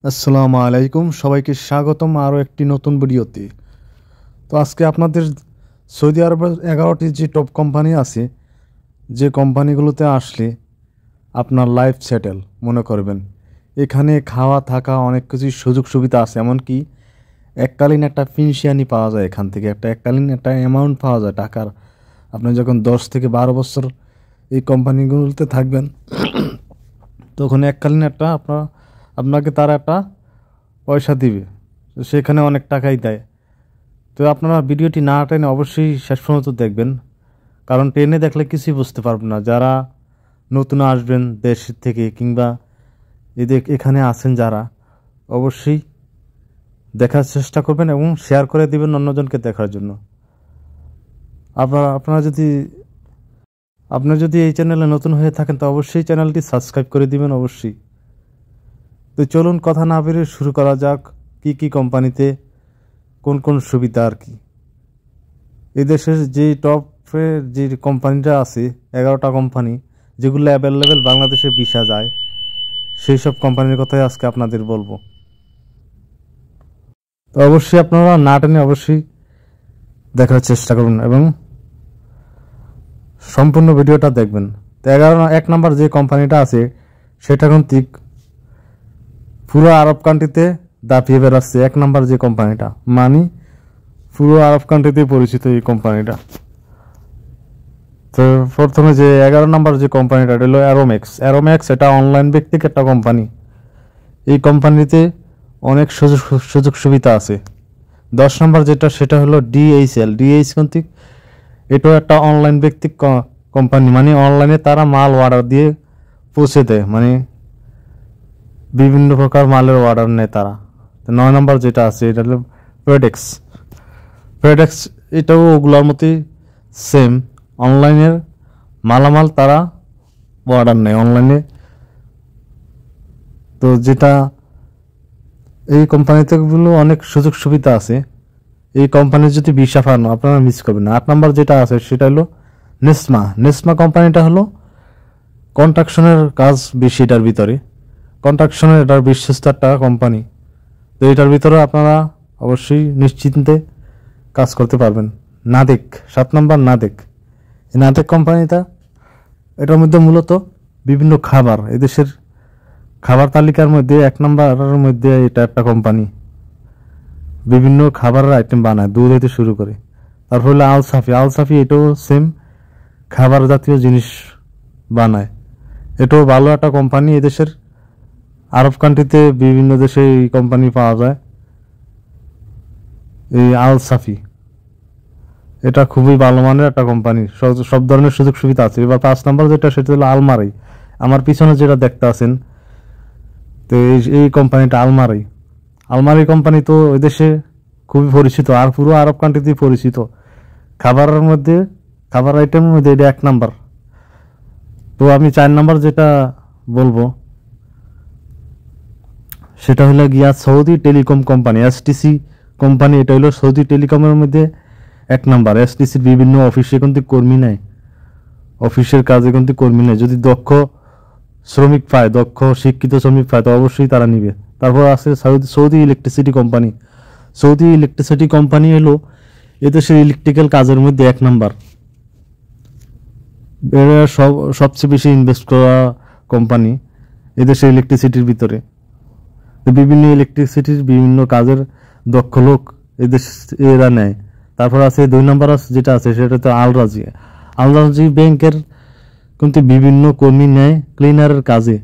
আসসালামু আলাইকুম, সবাইকে স্বাগতম আরও একটি নতুন ভিডিওতে। তো আজকে আপনাদের সৌদি আরবের 11টি যে টপ কোম্পানি আছে, যে কোম্পানিগুলোতে আসলে আপনার লাইফ সেটেল মনে করবেন। এখানে খাওয়া থাকা অনেক কিছু সুযোগ সুবিধা আছে, এমনকি এককালীন একটা পেনশনই পাওয়া যায়। এখান থেকে এককালীন একটা অ্যামাউন্ট পাওয়া যায় টাকার। আপনি যখন 10 থেকে 12 বছর এই কোম্পানিগুলোতে থাকবেন, তখন এককালীন একটা আপনাকে তারা একটা পয়সা দিবে। তো সেখানে অনেক টাকাই দেয়। তো আপনারা ভিডিওটি না টেনে অবশ্যই শেষ পর্যন্ত দেখবেন, কারণ টেনে দেখলে কিছুই বুঝতে পারবেন না। যারা নতুন আসবেন দেশ থেকে কিংবা এখানে আছেন যারা, অবশ্যই দেখার চেষ্টা করবেন এবং শেয়ার করে দিবেন অন্যজনকে দেখার জন্য। আপনি যদি এই চ্যানেলে নতুন হয়ে থাকেন, তো অবশ্যই চ্যানেলটি সাবস্ক্রাইব করে দিবেন অবশ্যই। তো চলুন কথা না বেরিয়ে শুরু করা যাক, কি কোম্পানিতে কোন কোন সুবিধা আর কি। এই দেশের যে টপের যে কোম্পানিটা আছে, 11টা কোম্পানি যেগুলো অ্যাভেলেবেল বাংলাদেশে ভিসা যায়, সেই সব কোম্পানির কথাই আজকে আপনাদের বলবো। তো অবশ্যই আপনারা না টেনে অবশ্যই দেখার চেষ্টা করুন এবং সম্পূর্ণ ভিডিওটা দেখবেন। তো 1 নম্বর যে কোম্পানিটা আছে, সেটা কিন্তু পুরো আরব কান্ট্রিতে দাপিয়ে বেড়াচ্ছে। 1 নম্বর যে কোম্পানিটা, পুরো আরব কান্ট্রিতে পরিচিত এই কোম্পানিটা। তো প্রথমে যে 11 নম্বর যে কোম্পানিটা হলো অ্যারোম্যাক্স। এটা অনলাইন ভিত্তিক একটা কোম্পানি। এই কোম্পানিতে অনেক সুযোগ সুবিধা আছে। 10 নম্বর যেটা, সেটা হলো ডিএইচএল কন্ত্রিক। এটাও একটা অনলাইন ভিত্তিক কোম্পানি, মানে অনলাইনে তারা মাল অর্ডার দিয়ে পৌঁছে দেয়, মানে বিভিন্ন প্রকার মালের অর্ডার নেয় তারা। 9 নম্বর যেটা আছে, এটা হলো ফেডেক্স। এটাও ওগুলোর মতোই সেম, অনলাইনের মালামাল তারা অর্ডার নেয় অনলাইনে। তো যেটা এই কোম্পানিতে অনেক সুযোগ সুবিধা আছে। এই কোম্পানির যদি ভিসা পান, আপনারা মিস করবেন না। 8 নম্বর যেটা আছে, সেটা হলো নেসমা কোম্পানিটা হলো কনস্ট্রাকশনের কাজ বেশি এটার ভিতরে। কনস্ট্রাকশনের এটার বিশ্বস্ত একটা কোম্পানি। তো এটার ভিতরে আপনারা অবশ্যই নিশ্চিন্তে কাজ করতে পারবেন। 7 নম্বর নাদেক কোম্পানিটা, এটার মধ্যে মূলত বিভিন্ন খাবার, এদেশের খাবার তালিকার মধ্যে 1 নম্বরের মধ্যে এটা একটা কোম্পানি। বিভিন্ন খাবারের আইটেম বানায়, দুধ হইতে শুরু করে। তারপর হলো আলসাফি, এটাও সেম খাবার জাতীয় জিনিস বানায়। এটাও ভালো একটা কোম্পানি। এদেশের আরব কান্ট্রিতে বিভিন্ন দেশে এই কোম্পানি পাওয়া যায়। এই আলসাফি এটা খুবই ভালো মানের একটা কোম্পানি, সব ধরনের সুযোগ সুবিধা আছে। এবার 5 নম্বর যেটা, সেটা হলো আলমারি। আমার পিছনে যেটা দেখতে আছেন, তো এই কোম্পানিটা আলমারি কোম্পানি তো ওই দেশে খুবই পরিচিত, আর পুরো আরব কান্ট্রিতেই পরিচিত। খাবার আইটেমের মধ্যে এটা 1 নম্বর। তো আমি 4 নম্বর যেটা বলবো, সেটা হলো গিয়া Saudi telecom company, STC company. এটা হলো সৌদি টেলিকমের মধ্যে 1 নম্বর। এসটিসির বিভিন্ন অফিসে কিন্তু কর্মী নেয়, অফিসের কাজে কিন্তু কর্মী নেয়। যদি দক্ষ শিক্ষিত শ্রমিক পায়, তো অবশ্যই তারা নিবে। তারপর আছে সৌদি ইলেকট্রিসিটি কোম্পানি হলো এদেশের ইলেকট্রিক্যাল কাজের মধ্যে 1 নম্বর। এরা সবচেয়ে বেশি ইনভেস্ট করা কোম্পানি এদেশের ইলেকট্রিসিটির ভিতরে। বিভিন্ন ইলেকট্রিসিটির বিভিন্ন কাজের দক্ষ লোক এরা নেয়। তারপর আছে 2 নম্বর যেটা আছে, সেটা তো আল রাজি ব্যাংকের কিন্তু বিভিন্ন কর্মী নেয় ক্লিনারের কাজে,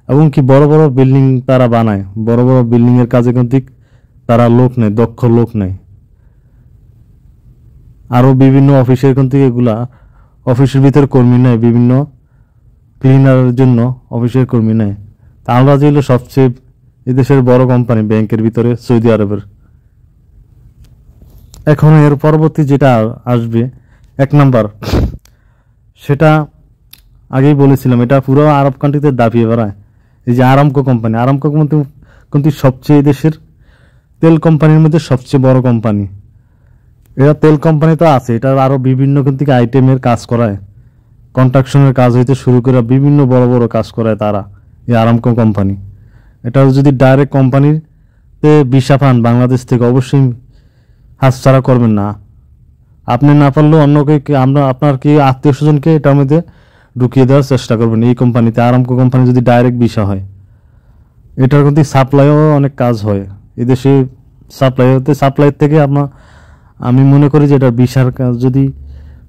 এবং কি বড় বড় বিল্ডিং তারা বানায়। বড় বড় বিল্ডিং এর কাজে কিন্তু তারা দক্ষ লোক নেয়। আরো বিভিন্ন অফিসের কিন্তু এগুলা অফিসের ভিতরে কর্মী নেয়, বিভিন্ন ক্লিনারের জন্য অফিসের কর্মী নেয়। আল রাজি হলো সবচেয়ে এদেশের বড় কোম্পানি ব্যাংকের ভিতরে সৌদি আরবের। এখন এর পরবর্তী যেটা আসবে 1 নম্বর, সেটা আগেই বলেছিলাম, এটা পুরো আরব কান্ট্রিতে দাপিয়ে বেড়ায়। এই যে আরামকো কোম্পানি কিন্তু সবচেয়ে দেশের তেল কোম্পানির মধ্যে সবচেয়ে বড় কোম্পানি। এরা তেল কোম্পানি তো আছে, এটা আরো বিভিন্ন কিন্তু আইটেমের কাজ করায়। কনস্ট্রাকশনের কাজ হইতে শুরু করে বিভিন্ন বড় বড় কাজ করায় তারা, এই আরামকো কোম্পানি। এটা যদি ডাইরেক্ট কোম্পানিতে ভিসা পান বাংলাদেশ থেকে, অবশ্যই হাতছাড়া করবেন না। আপনি না পারলেও অন্যকে আপনার কি আত্মীয় স্বজনকে এটার মধ্যে ঢুকিয়ে দেওয়ার চেষ্টা করবেন এই কোম্পানিতে। আরামকো কোম্পানি যদি ডাইরেক্ট ভিসা হয়, এটার কিন্তু সাপ্লাইও অনেক কাজ হয় এদেশে। সাপ্লাইয়ের থেকে আমি মনে করি যে এটা ভিসার কাজ যদি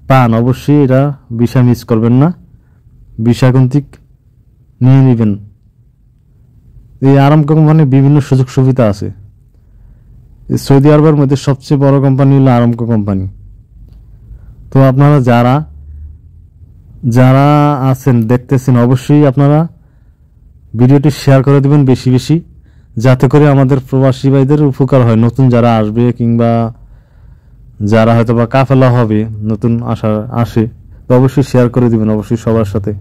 পান, অবশ্যই এটা ভিসা মিস করবেন না, ভিসা কিন্তু নিয়ে নেবেন। এই আরামকো কোম্পানির বিভিন্ন সুযোগ সুবিধা আছে। এই সৌদি আরবের মধ্যে সবচেয়ে বড় কোম্পানি হলো আরামকো কোম্পানি। তো আপনারা যারা আছেন দেখতেছেন, অবশ্যই আপনারা ভিডিওটি শেয়ার করে দেবেন বেশি বেশি, যাতে করে আমাদের প্রবাসী ভাইদের উপকার হয়, নতুন যারা আসবে কিংবা যারা হয়তো বা কাফেলা হবে নতুন আসে, তো অবশ্যই শেয়ার করে দিবেন অবশ্যই সবার সাথে।